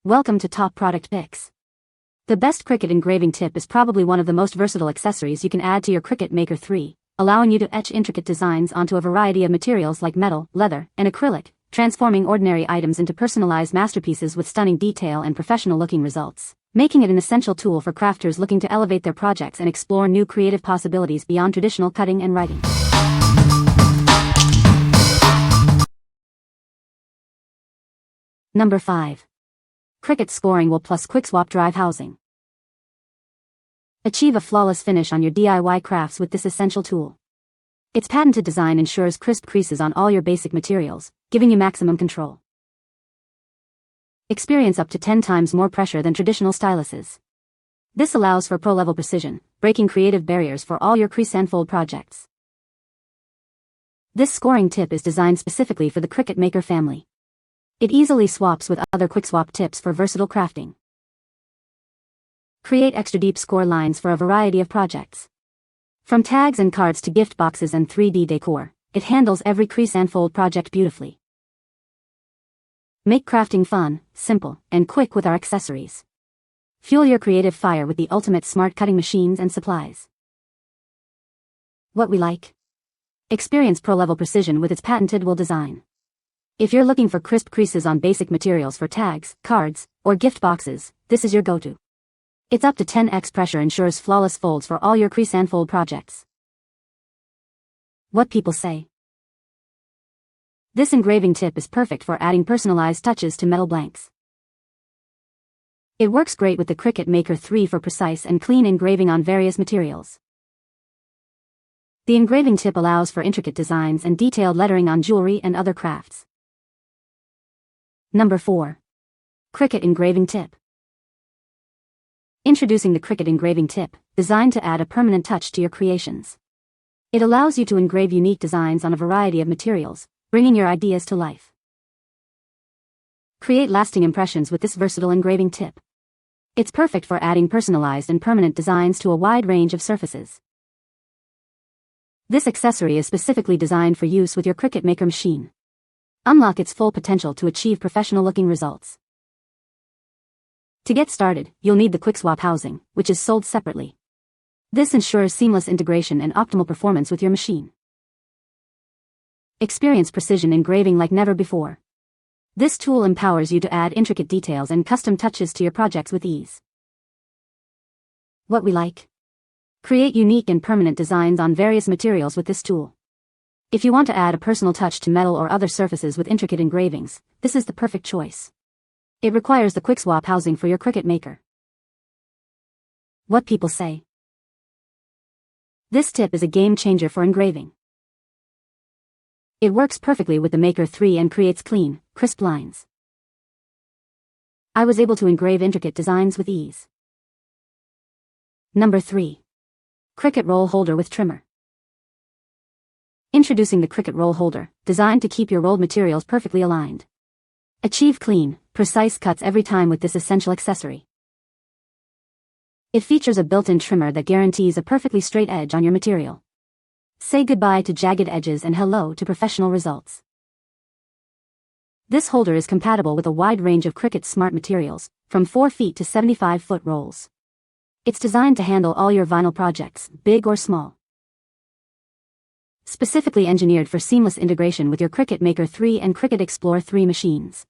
Welcome to Top Product Picks. The best Cricut engraving tip is probably one of the most versatile accessories you can add to your Cricut Maker 3, allowing you to etch intricate designs onto a variety of materials like metal, leather, and acrylic, transforming ordinary items into personalized masterpieces with stunning detail and professional-looking results, making it an essential tool for crafters looking to elevate their projects and explore new creative possibilities beyond traditional cutting and writing. Number 5. Cricut Scoring Wool plus QuickSwap Drive Housing. Achieve a flawless finish on your DIY crafts with this essential tool. Its patented design ensures crisp creases on all your basic materials, giving you maximum control. Experience up to 10 times more pressure than traditional styluses. This allows for pro-level precision, breaking creative barriers for all your crease and fold projects. This scoring tip is designed specifically for the Cricut Maker family. It easily swaps with other QuickSwap tips for versatile crafting. Create extra deep score lines for a variety of projects. From tags and cards to gift boxes and 3D decor, it handles every crease and fold project beautifully. Make crafting fun, simple, and quick with our accessories. Fuel your creative fire with the ultimate smart cutting machines and supplies. What we like? Experience pro-level precision with its patented wool design. If you're looking for crisp creases on basic materials for tags, cards, or gift boxes, this is your go-to. Its up to 10x pressure ensures flawless folds for all your crease and fold projects. What people say. This engraving tip is perfect for adding personalized touches to metal blanks. It works great with the Cricut Maker 3 for precise and clean engraving on various materials. The engraving tip allows for intricate designs and detailed lettering on jewelry and other crafts. Number 4. Cricut Engraving Tip. Introducing the Cricut Engraving Tip, designed to add a permanent touch to your creations. It allows you to engrave unique designs on a variety of materials, bringing your ideas to life. Create lasting impressions with this versatile engraving tip. It's perfect for adding personalized and permanent designs to a wide range of surfaces. This accessory is specifically designed for use with your Cricut Maker machine. Unlock its full potential to achieve professional-looking results. To get started, you'll need the QuickSwap housing, which is sold separately. This ensures seamless integration and optimal performance with your machine. Experience precision engraving like never before. This tool empowers you to add intricate details and custom touches to your projects with ease. What we like? Create unique and permanent designs on various materials with this tool. If you want to add a personal touch to metal or other surfaces with intricate engravings, this is the perfect choice. It requires the QuickSwap housing for your Cricut Maker. What people say. This tip is a game changer for engraving. It works perfectly with the Maker 3 and creates clean, crisp lines. I was able to engrave intricate designs with ease. Number 3. Cricut Roll Holder with Trimmer. Introducing the Cricut Roll Holder, designed to keep your rolled materials perfectly aligned. Achieve clean, precise cuts every time with this essential accessory. It features a built-in trimmer that guarantees a perfectly straight edge on your material. Say goodbye to jagged edges and hello to professional results. This holder is compatible with a wide range of Cricut Smart materials, from 4 feet to 75-foot rolls. It's designed to handle all your vinyl projects, big or small. Specifically engineered for seamless integration with your Cricut Maker 3 and Cricut Explore 3 machines.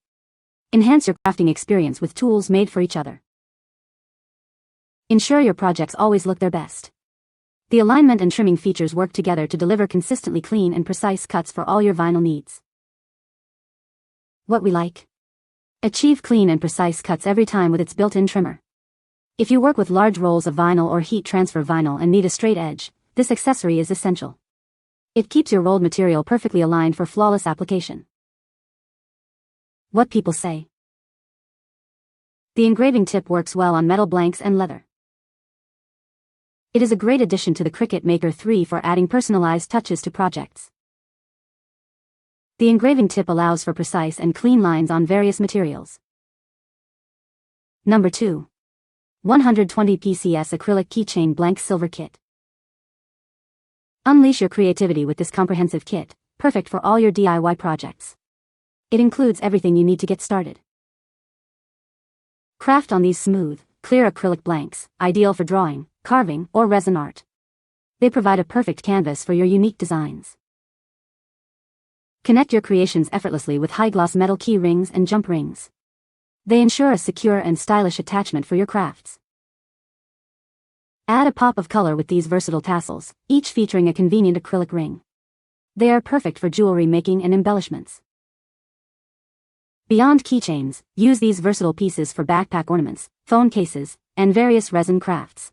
Enhance your crafting experience with tools made for each other. Ensure your projects always look their best. The alignment and trimming features work together to deliver consistently clean and precise cuts for all your vinyl needs. What we like? Achieve clean and precise cuts every time with its built-in trimmer. If you work with large rolls of vinyl or heat transfer vinyl and need a straight edge, this accessory is essential. It keeps your rolled material perfectly aligned for flawless application. What people say. The engraving tip works well on metal blanks and leather. It is a great addition to the Cricut Maker 3 for adding personalized touches to projects. The engraving tip allows for precise and clean lines on various materials. Number 2. 120 PCS Acrylic Keychain Blank Silver Kit. Unleash your creativity with this comprehensive kit, perfect for all your DIY projects. It includes everything you need to get started. Craft on these smooth, clear acrylic blanks, ideal for drawing, carving, or resin art. They provide a perfect canvas for your unique designs. Connect your creations effortlessly with high-gloss metal key rings and jump rings. They ensure a secure and stylish attachment for your crafts. Add a pop of color with these versatile tassels, each featuring a convenient acrylic ring. They are perfect for jewelry making and embellishments. Beyond keychains, use these versatile pieces for backpack ornaments, phone cases, and various resin crafts.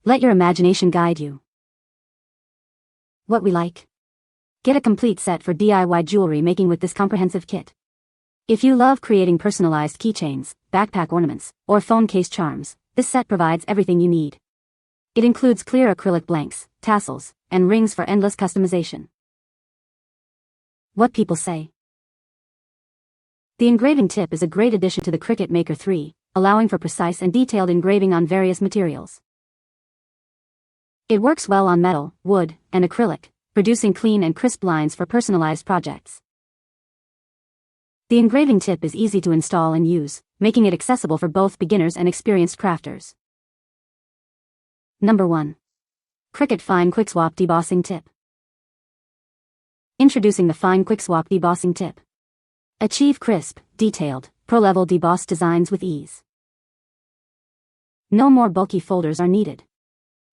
Let your imagination guide you. What we like? Get a complete set for DIY jewelry making with this comprehensive kit. If you love creating personalized keychains, backpack ornaments, or phone case charms, this set provides everything you need. It includes clear acrylic blanks, tassels, and rings for endless customization. What people say. The engraving tip is a great addition to the Cricut Maker 3, allowing for precise and detailed engraving on various materials. It works well on metal, wood, and acrylic, producing clean and crisp lines for personalized projects. The engraving tip is easy to install and use, making it accessible for both beginners and experienced crafters. Number 1. Cricut Fine QuickSwap Debossing Tip. Introducing the Fine QuickSwap Debossing Tip. Achieve crisp, detailed, pro-level debossed designs with ease. No more bulky folders are needed.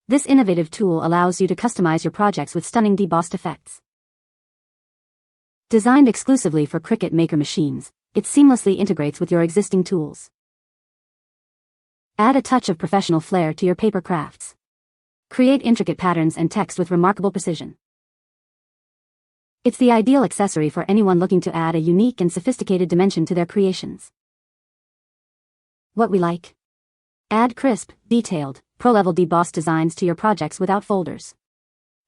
This innovative tool allows you to customize your projects with stunning debossed effects. Designed exclusively for Cricut Maker machines, it seamlessly integrates with your existing tools. Add a touch of professional flair to your paper crafts. Create intricate patterns and text with remarkable precision. It's the ideal accessory for anyone looking to add a unique and sophisticated dimension to their creations. What we like? Add crisp, detailed, pro-level debossed designs to your projects without folders.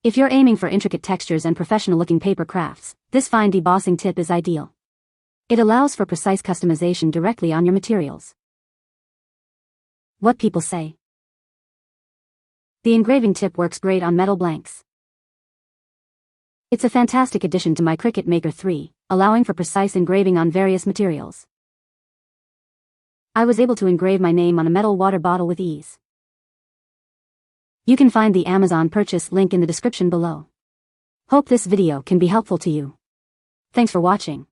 If you're aiming for intricate textures and professional-looking paper crafts, this fine debossing tip is ideal. It allows for precise customization directly on your materials. What people say. The engraving tip works great on metal blanks. It's a fantastic addition to my Cricut Maker 3, allowing for precise engraving on various materials. I was able to engrave my name on a metal water bottle with ease. You can find the Amazon purchase link in the description below. Hope this video can be helpful to you. Thanks for watching.